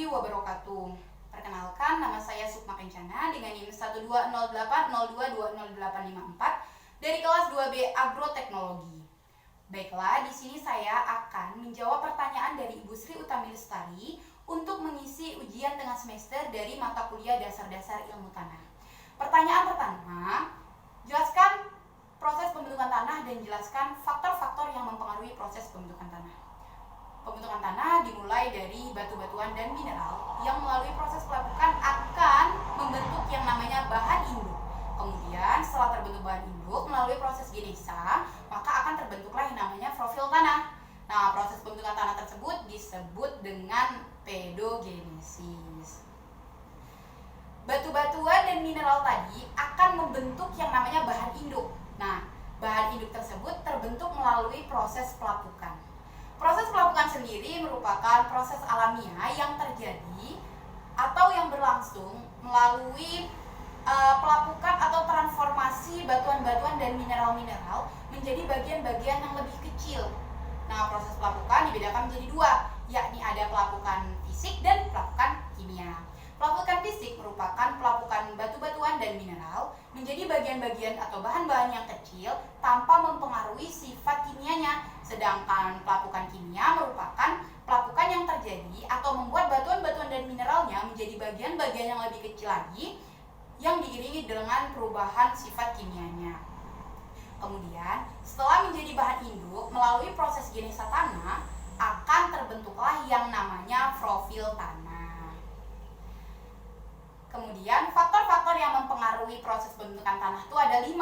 warahmatullahi wabarakatuh. Perkenalkan, nama saya Sukma Kencana dengan NIM 12080222084 dari kelas 2B Agroteknologi. Baiklah, di sini saya akan menjawab pertanyaan dari Ibu Sri Utami Lestari untuk mengisi ujian tengah semester dari mata kuliah dasar-dasar ilmu tanah. Pertanyaan pertama, jelaskan proses pembentukan tanah dan jelaskan faktor-faktor yang mempengaruhi proses pembentukan tanah. Pembentukan tanah dimulai dari batu-batuan dan mineral yang melalui proses pelapukan akan membentuk yang namanya bahan induk. Kemudian setelah terbentuk bahan induk melalui proses genesa, maka akan terbentuklah yang namanya profil tanah. Nah, proses pembentukan tanah tersebut disebut dengan pedogenesis. Batu-batuan dan mineral tadi akan membentuk yang namanya bahan induk. Nah, bahan induk tersebut terbentuk melalui proses pelapukan. Proses pelapukan sendiri merupakan proses alamiah yang terjadi atau yang berlangsung melalui pelapukan atau transformasi batuan-batuan dan mineral-mineral menjadi bagian-bagian yang lebih kecil. Nah, proses pelapukan dibedakan menjadi dua, yakni ada pelapukan fisik dan pelapukan kimia. Pelapukan fisik merupakan pelapukan batu-batuan dan mineral menjadi bagian-bagian atau bahan-bahan yang kecil tanpa mempengaruhi sifat kimianya. Sedangkan pelapukan kimia merupakan pelapukan yang terjadi atau membuat batuan-batuan dan mineralnya menjadi bagian-bagian yang lebih kecil lagi yang diiringi dengan perubahan sifat kimianya. Kemudian, setelah menjadi bahan induk melalui proses genesa tanah akan terbentuklah yang namanya profil tanah. Kemudian faktor-faktor yang mempengaruhi proses pembentukan tanah itu ada 5.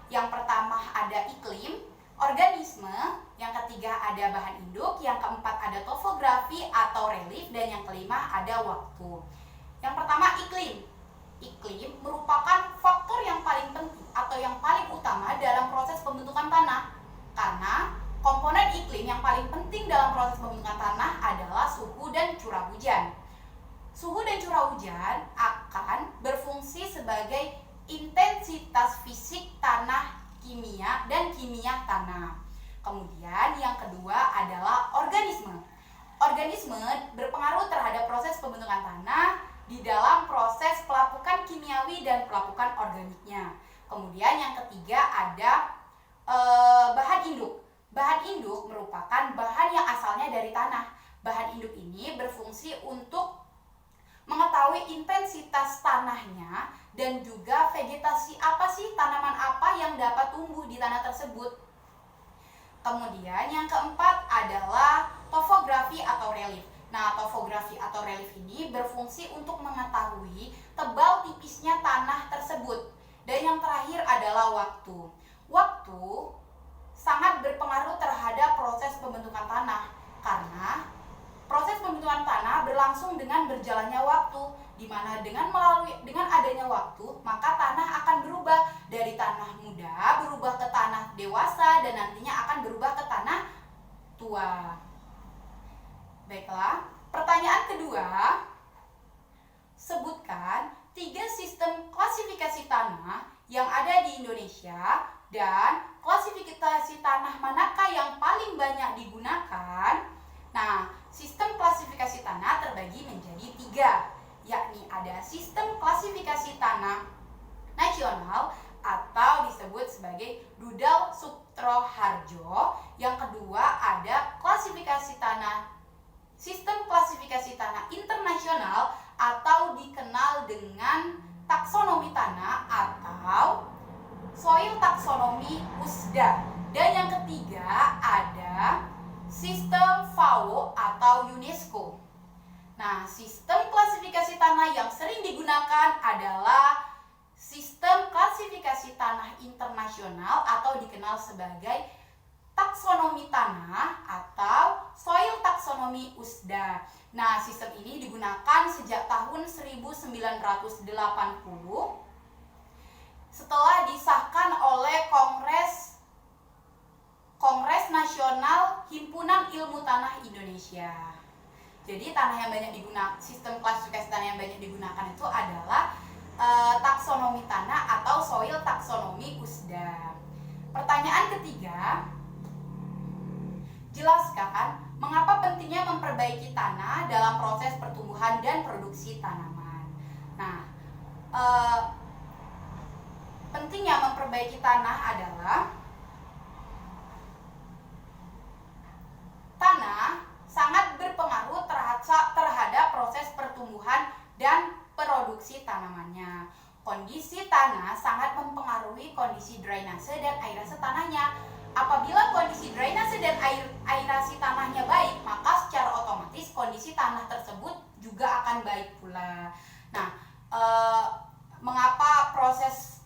Yang pertama ada iklim, organisme, yang ketiga ada bahan induk, yang keempat ada topografi atau relief, dan yang kelima ada waktu. Yang pertama iklim. Iklim merupakan faktor yang paling penting atau yang paling utama dalam proses pembentukan tanah. Karena komponen iklim yang paling penting dalam proses pembentukan tanah adalah suhu dan curah hujan. Suhu dan curah hujan akan berfungsi sebagai intensitas fisik tanah kimia dan kimia tanah. Kemudian yang kedua adalah organisme. Organisme berpengaruh terhadap proses pembentukan tanah di dalam proses pelapukan kimiawi dan pelapukan organiknya. Kemudian yang ketiga ada bahan induk. Bahan induk merupakan bahan yang asalnya dari tanah. Bahan induk ini berfungsi untuk mengetahui intensitas tanahnya dan juga vegetasi apa sih, tanaman apa yang dapat tumbuh di tanah tersebut. Kemudian yang keempat adalah topografi atau relief. Nah, topografi atau relief ini berfungsi untuk mengetahui tebal tipisnya tanah tersebut. Dan yang terakhir adalah waktu. Waktu sangat berpengaruh terhadap proses pembentukan tanah karena proses pembentukan tanah berlangsung dengan berjalannya waktu, di mana dengan adanya waktu, maka tanah akan berubah dari tanah muda berubah ke tanah dewasa dan nantinya akan berubah ke tanah tua. Baiklah, pertanyaan kedua, sebutkan 3 sistem klasifikasi tanah yang ada di Indonesia dan klasifikasi tanah manakah yang paling banyak digunakan. Nah, sistem klasifikasi tanah terbagi menjadi 3, yakni ada sistem klasifikasi tanah nasional atau disebut sebagai Dudal Sutroharjo. Yang kedua ada sistem klasifikasi tanah internasional atau dikenal dengan taksonomi tanah atau soil taxonomy USDA. Dan yang ketiga ada sistem FAO atau UNESCO. Nah, sistem klasifikasi tanah yang sering digunakan adalah sistem klasifikasi tanah internasional atau dikenal sebagai taksonomi tanah atau soil taxonomy USDA. Nah, sistem ini digunakan sejak tahun 1980 setelah disahkan oleh Kongres Nasional Himpunan Ilmu Tanah Indonesia. Jadi sistem klasifikasi tanah yang banyak digunakan itu adalah taksonomi tanah atau soil taxonomy USDA. Pertanyaan ketiga, jelaskan mengapa pentingnya memperbaiki tanah dalam proses pertumbuhan pertumbuhan dan produksi tanaman. Nah, pentingnya memperbaiki tanah adalah tanah sangat berpengaruh terhadap proses pertumbuhan dan produksi tanamannya. Kondisi tanah sangat mempengaruhi kondisi drainase dan airasi tanahnya. Apabila kondisi drainase dan airasi tanahnya baik, maka secara otomatis kondisi tanah tersebut juga akan baik pula. Nah, mengapa proses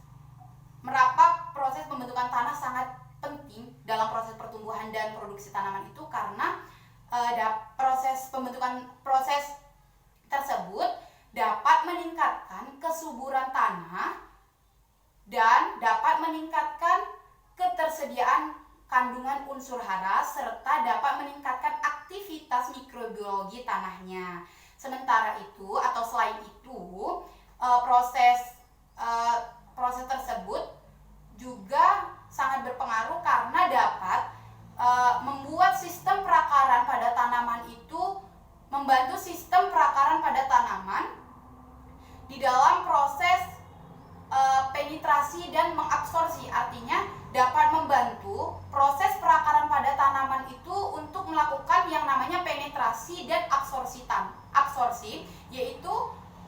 pembentukan tanah sangat penting dalam proses pertumbuhan dan produksi tanaman itu? Karena proses tersebut dapat meningkatkan kesuburan tanah dan dapat meningkatkan ketersediaan kandungan unsur hara serta dapat meningkatkan aktivitas mikrobiologi tanahnya. Sementara itu atau selain itu, proses tersebut juga sangat berpengaruh karena dapat membuat sistem perakaran pada tanaman itu, membantu sistem perakaran pada tanaman di dalam proses penetrasi dan mengabsorpsi. Artinya dapat membantu proses perakaran pada tanaman itu untuk melakukan yang namanya penetrasi dan absorpsi, yaitu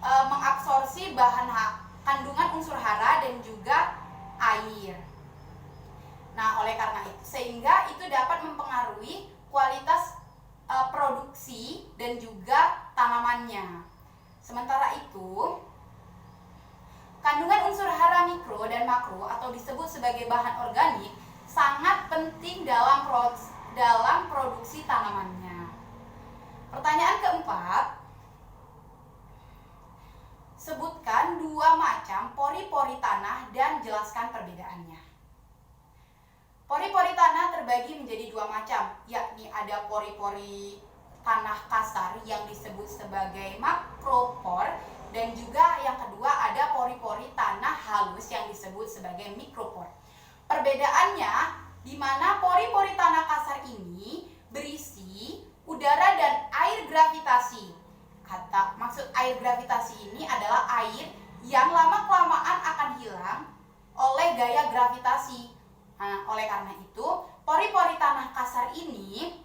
mengabsorpsi kandungan unsur hara dan juga air. Nah, oleh karena itu, sehingga itu dapat mempengaruhi kualitas produksi dan juga tanamannya. Sementara itu, kandungan unsur hara mikro dan makro atau disebut sebagai bahan organik sangat penting dalam produksi tanamannya. Pertanyaan keempat, sebutkan 2 macam pori-pori tanah dan jelaskan perbedaannya. Pori-pori tanah terbagi menjadi 2 macam, yakni ada pori-pori tanah kasar yang disebut sebagai makropor, dan juga yang kedua ada pori-pori tanah halus yang disebut sebagai mikropor. Perbedaannya di mana pori-pori tanah kasar ini berisi udara dan air gravitasi. Maksud air gravitasi ini adalah air yang lama-kelamaan akan hilang oleh gaya gravitasi. Nah, oleh karena itu, pori-pori tanah kasar ini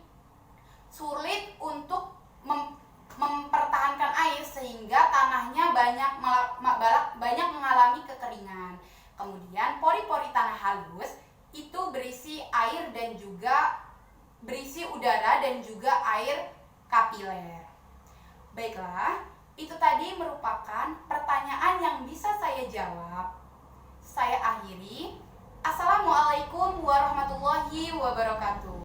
sulit untuk mempertahankan air sehingga tanahnya banyak mengalami kekeringan. Kemudian pori-pori tanah halus itu berisi air dan juga berisi udara dan juga air kapiler. Baiklah, itu tadi merupakan pertanyaan yang bisa saya jawab. Saya akhiri. Assalamualaikum warahmatullahi wabarakatuh.